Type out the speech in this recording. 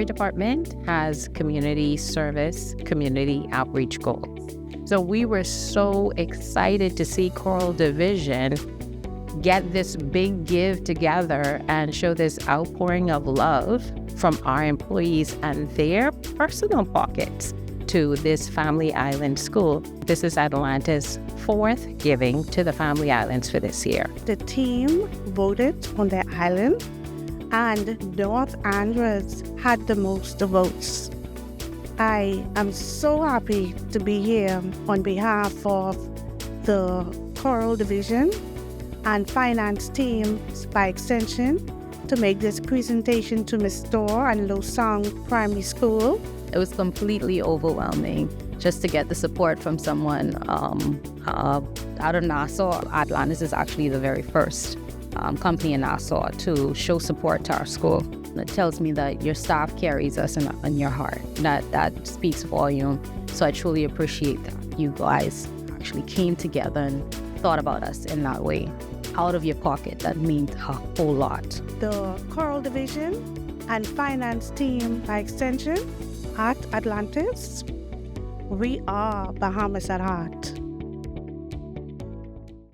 every department has community service, community outreach goals. So we were so excited to see Choral Division get this big give together and show this outpouring of love from our employees and their personal pockets to this Family Island school. This is Atlantis' fourth giving to the Family Islands for this year. The team voted on their island, and North Andros had the most votes. I am so happy to be here on behalf of the Choral Division and finance teams by extension to make this presentation to Ms. Dorr and Lowe Sound Primary School. It was completely overwhelming just to get the support from someone out of Nassau. Atlantis is actually the very first company in Nassau to show support to our school. It tells me that your staff carries us in your heart. That speaks volume. So I truly appreciate that you guys actually came together and thought about us in that way. Out of your pocket, that means a whole lot. The Choral Division and finance team by extension at Atlantis, we are Bahamas at heart.